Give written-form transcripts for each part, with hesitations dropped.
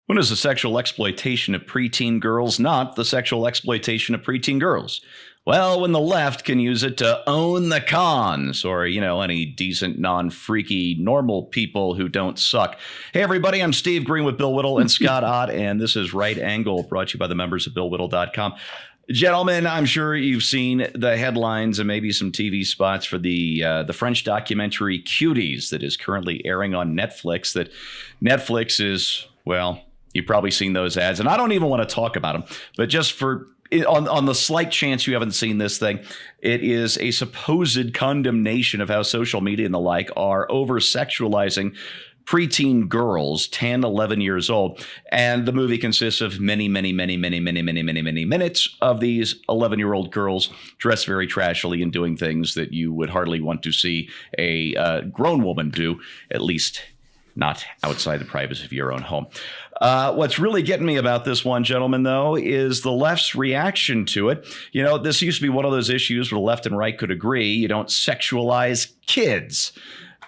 When is the sexual exploitation of preteen girls not the sexual exploitation of preteen girls? Well, when the left can use it to own the cons or, any decent, non-freaky, normal people who don't suck. Hey, everybody, I'm Steve Green with Bill Whittle and Scott Ott, and this is Right Angle, brought to you by the members of BillWhittle.com. Gentlemen, I'm sure you've seen the headlines and maybe some TV spots for the French documentary Cuties that is currently airing on Netflix. That Netflix is, well, you've probably seen those ads, and I don't even want to talk about them, but just on the slight chance you haven't seen this thing, it is a supposed condemnation of how social media and the like are over-sexualizing preteen girls, 10, 11 years old. And the movie consists of many minutes of these 11-year-old girls dressed very trashily and doing things that you would hardly want to see a grown woman do, at least not outside the privacy of your own home. What's really getting me about this one, gentlemen, though, is the left's reaction to it. This used to be one of those issues where the left and right could agree. You don't sexualize kids.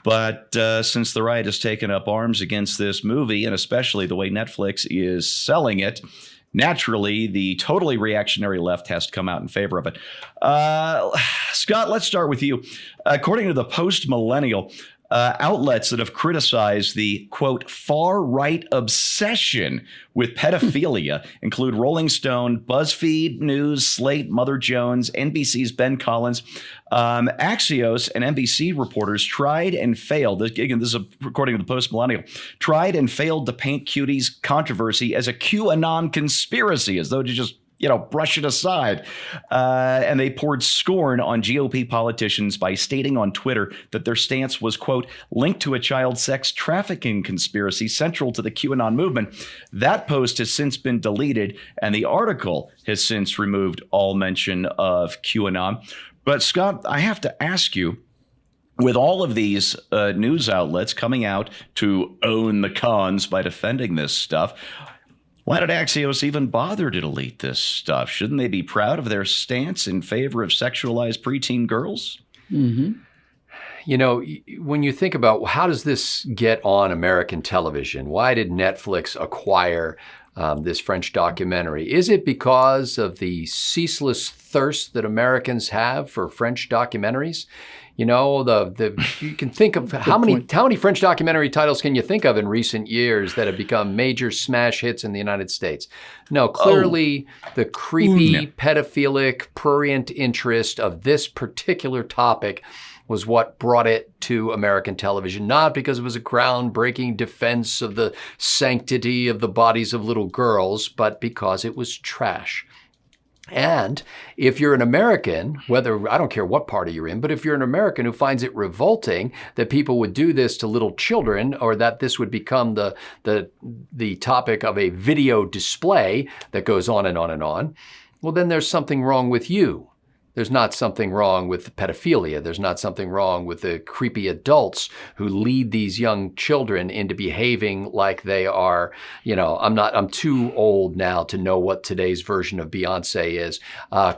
But since the right has taken up arms against this movie, and especially the way Netflix is selling it, naturally, the totally reactionary left has to come out in favor of it. Scott, let's start with you. According to the Post-Millennial, outlets that have criticized the, quote, far-right obsession with pedophilia include Rolling Stone, BuzzFeed News, Slate, Mother Jones, NBC's Ben Collins. Axios and NBC reporters tried and failed, again, this is according to the Post-Millennial, tried and failed to paint Cuties controversy as a QAnon conspiracy, as though to just brush it aside. And they poured scorn on GOP politicians by stating on Twitter that their stance was, quote, linked to a child sex trafficking conspiracy central to the QAnon movement. That post has since been deleted, and the article has since removed all mention of QAnon. But Scott, I have to ask you, with all of these news outlets coming out to own the cons by defending this stuff, why did Axios even bother to delete this stuff? Shouldn't they be proud of their stance in favor of sexualized preteen girls? Mm-hmm. When you think about how does this get on American television? Why did Netflix acquire this French documentary? Is it because of the ceaseless thirst that Americans have for French documentaries? You can think of how many French documentary titles can you think of in recent years that have become major smash hits in the United States? No, clearly the creepy, pedophilic, prurient interest of this particular topic was what brought it to American television, not because it was a groundbreaking defense of the sanctity of the bodies of little girls, but because it was trash. And if you're an American, I don't care what party you're in, but if you're an American who finds it revolting that people would do this to little children, or that this would become the topic of a video display that goes on and on and on, well, then there's something wrong with you. There's not something wrong with pedophilia. There's not something wrong with the creepy adults who lead these young children into behaving like they are, I'm too old now to know what today's version of Beyonce is.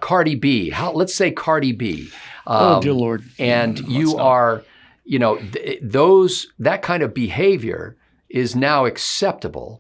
Cardi B, let's say Cardi B. Oh, dear Lord. And you are, that kind of behavior is now acceptable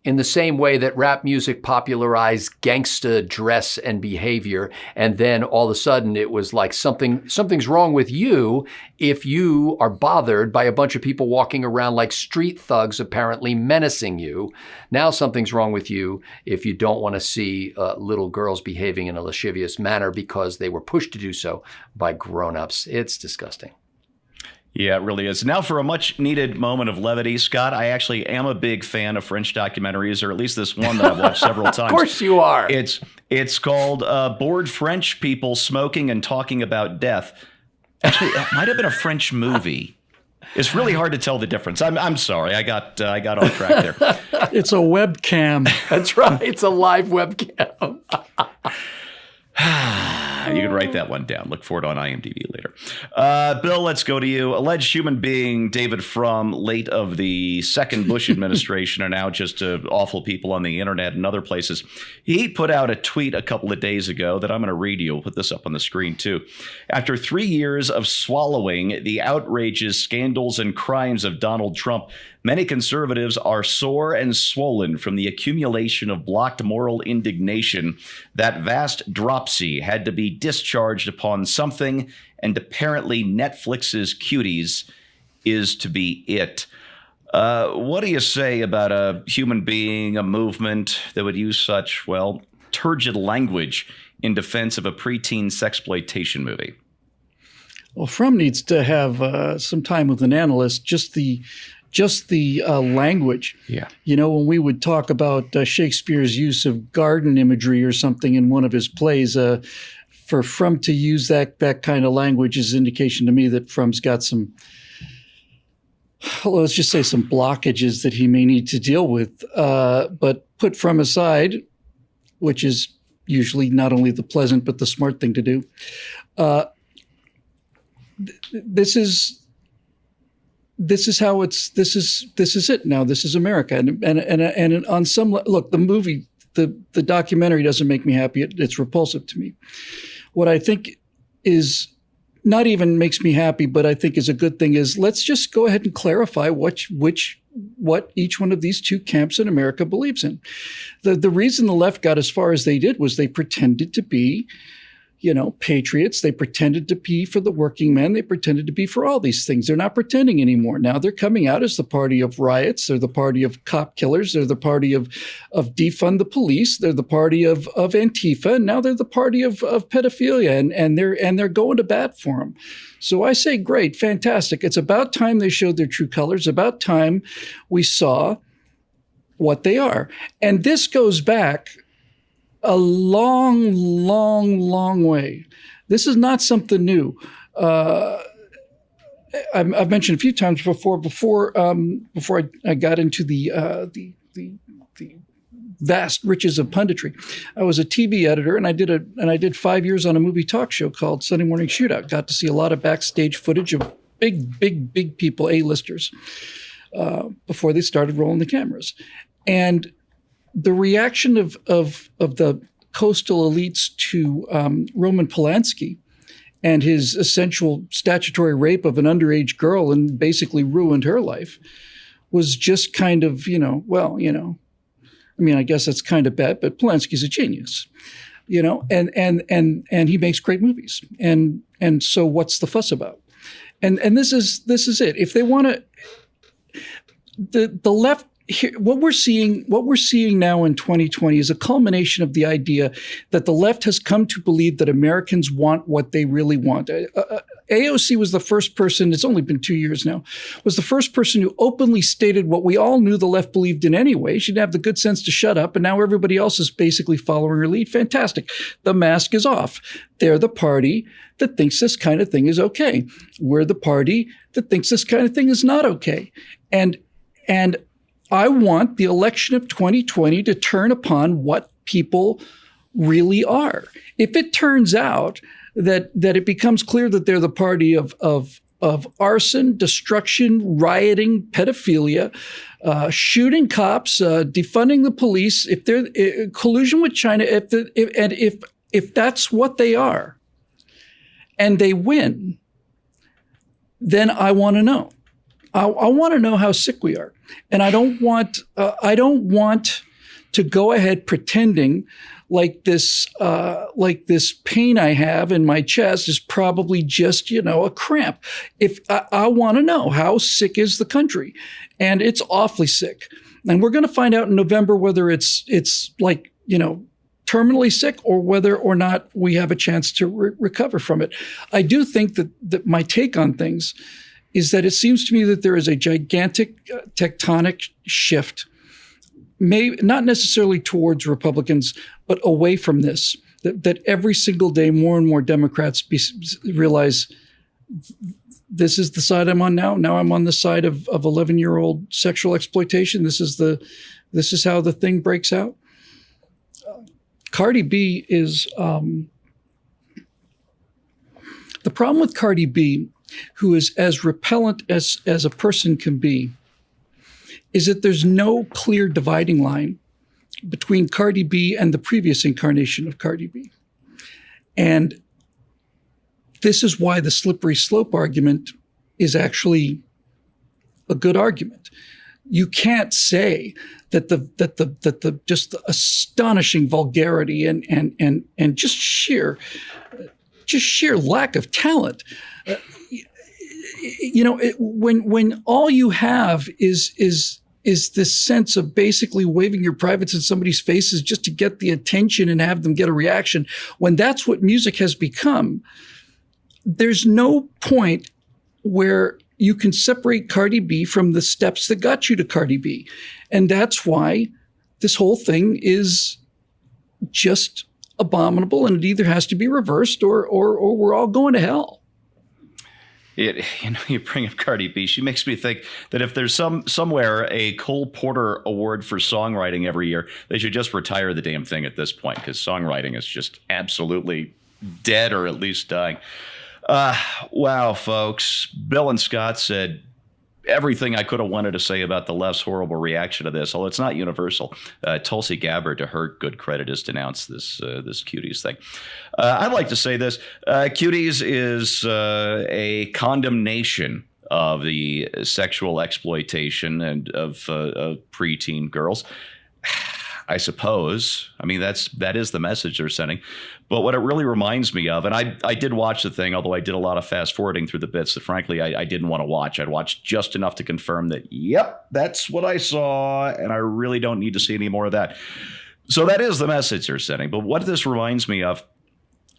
in the same way that rap music popularized gangsta dress and behavior, and then all of a sudden it was like something's wrong with you if you are bothered by a bunch of people walking around like street thugs apparently menacing you. Now something's wrong with you if you don't want to see little girls behaving in a lascivious manner because they were pushed to do so by grown-ups. It's disgusting. Yeah, it really is. Now for a much-needed moment of levity, Scott, I actually am a big fan of French documentaries, or at least this one that I've watched several times. Of course you are. It's called Bored French People Smoking and Talking About Death. Actually, it might have been a French movie. It's really hard to tell the difference. I'm sorry. I got off track there. It's a webcam. That's right. It's a live webcam. You can write that one down. Look for it on IMDb later. Bill, let's go to you. Alleged human being David Frum, late of the second Bush administration, and now just awful people on the internet and other places. He put out a tweet a couple of days ago that I'm going to read you. We'll put this up on the screen, too. After 3 years of swallowing the outrages, scandals, and crimes of Donald Trump, Many conservatives are sore and swollen from the accumulation of blocked moral indignation. That vast dropsy had to be discharged upon something, and apparently Netflix's Cuties is to be it. What do you say about a human being, a movement that would use such, well, turgid language in defense of a preteen sexploitation movie? Well, Frum needs to have some time with an analyst. Just the language. Yeah. You know, when we would talk about Shakespeare's use of garden imagery or something in one of his plays, for Frum to use that kind of language is indication to me that Frum's got some, let's just say, some blockages that he may need to deal with. But put Frum aside, which is usually not only the pleasant but the smart thing to do. This is it now. This is America, and on some look, the movie, the documentary doesn't make me happy. It's repulsive to me. What I think is not even makes me happy, but I think is a good thing is let's just go ahead and clarify what each one of these two camps in America believes in. The reason the left got as far as they did was they pretended to be, patriots. They pretended to be for the working man. They pretended to be for all these things. They're not pretending anymore. Now they're coming out as the party of riots. They're the party of cop killers. They're the party of defund the police. They're the party of Antifa. And now they're the party of pedophilia, and they're going to bat for them. So I say, great, fantastic. It's about time they showed their true colors. About time we saw what they are. And this goes back a long, long, long way. This is not something new. I've mentioned a few times before I got into the vast riches of punditry. I was a TV editor, and I did 5 years on a movie talk show called Sunday Morning Shootout. Got to see a lot of backstage footage of big people, A-listers, before they started rolling the cameras, and the reaction of the coastal elites to Roman Polanski and his essential statutory rape of an underage girl and basically ruined her life was just kind of, I guess that's kind of bad, but Polanski's a genius, and he makes great movies. And so what's the fuss about? And this is it. If they want to, the left, here, what we're seeing now in 2020 is a culmination of the idea that the left has come to believe that Americans want what they really want. AOC was the first person, it's only been 2 years now, was the first person who openly stated what we all knew the left believed in anyway. She didn't have the good sense to shut up, and now everybody else is basically following her lead. Fantastic. The mask is off. They're the party that thinks this kind of thing is okay. We're the party that thinks this kind of thing is not okay. And I want the election of 2020 to turn upon what people really are. If it turns out that it becomes clear that they're the party of arson, destruction, rioting, pedophilia, shooting cops, defunding the police, if they're collusion with China, if that's what they are, and they win, then I want to know. I want to know how sick we are, and I don't want to go ahead pretending like this pain I have in my chest is probably just a cramp. If I want to know how sick is the country, and it's awfully sick, and we're going to find out in November whether it's like terminally sick or whether or not we have a chance to recover from it. I do think that my take on things is that it seems to me that there is a gigantic tectonic shift, maybe not necessarily towards Republicans, but away from this, that every single day more and more Democrats realize this is the side I'm on now. Now I'm on the side of 11-year-old sexual exploitation. This is how the thing breaks out. Cardi B is the problem with Cardi B, who is as repellent as a person can be, is that there's no clear dividing line between Cardi B and the previous incarnation of Cardi B. And this is why the slippery slope argument is actually a good argument. you can't say that the just the astonishing vulgarity and just sheer lack of talent. When all you have is this sense of basically waving your privates in somebody's faces just to get the attention and have them get a reaction, when that's what music has become, there's no point where you can separate Cardi B from the steps that got you to Cardi B. And that's why this whole thing is just abominable, and it either has to be reversed or we're all going to hell. You bring up Cardi B. She makes me think that if there's somewhere a Cole Porter Award for songwriting every year, they should just retire the damn thing at this point, because songwriting is just absolutely dead, or at least dying. Wow, folks. Bill and Scott said everything I could have wanted to say about the left's horrible reaction to this, although it's not universal. Tulsi Gabbard, to her good credit, has denounced this Cuties thing. I'd like to say this. Cuties is a condemnation of the sexual exploitation and of preteen girls. I suppose. I mean, that is the message they're sending. But what it really reminds me of, and I did watch the thing, although I did a lot of fast forwarding through the bits that frankly I didn't want to watch. I'd watched just enough to confirm that, yep, that's what I saw, and I really don't need to see any more of that. So that is the message they're sending. But what this reminds me of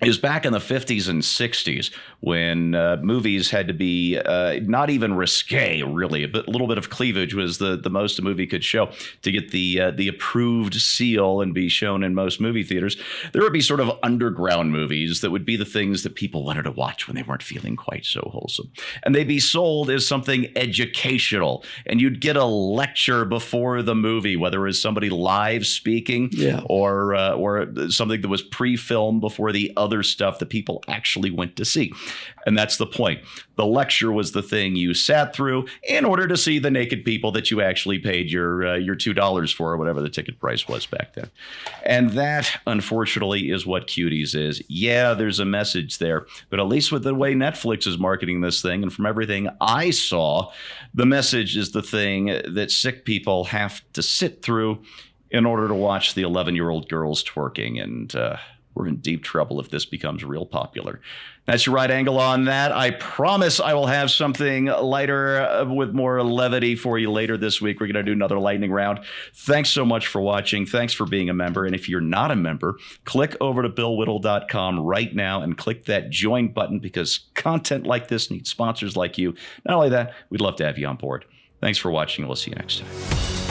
is back in the 50s and 60s when movies had to be not even risque, really. A little bit of cleavage was the most a movie could show to get the approved seal and be shown in most movie theaters. There would be sort of underground movies that would be the things that people wanted to watch when they weren't feeling quite so wholesome. And they'd be sold as something educational. And you'd get a lecture before the movie, whether it was somebody live speaking or something that was pre-filmed before the other stuff that people actually went to see. And that's the point. The lecture was the thing you sat through in order to see the naked people that you actually paid your $2 for, or whatever the ticket price was back then. And that, unfortunately, is what Cuties is. Yeah, there's a message there, but at least with the way Netflix is marketing this thing, and from everything I saw, the message is the thing that sick people have to sit through in order to watch the 11-year-old girls twerking. And we're in deep trouble if this becomes real popular. That's your right angle on that. I promise I will have something lighter with more levity for you later this week. We're going to do another lightning round. Thanks so much for watching. Thanks for being a member. And if you're not a member, click over to BillWhittle.com right now and click that join button, because content like this needs sponsors like you. Not only that, we'd love to have you on board. Thanks for watching. We'll see you next time.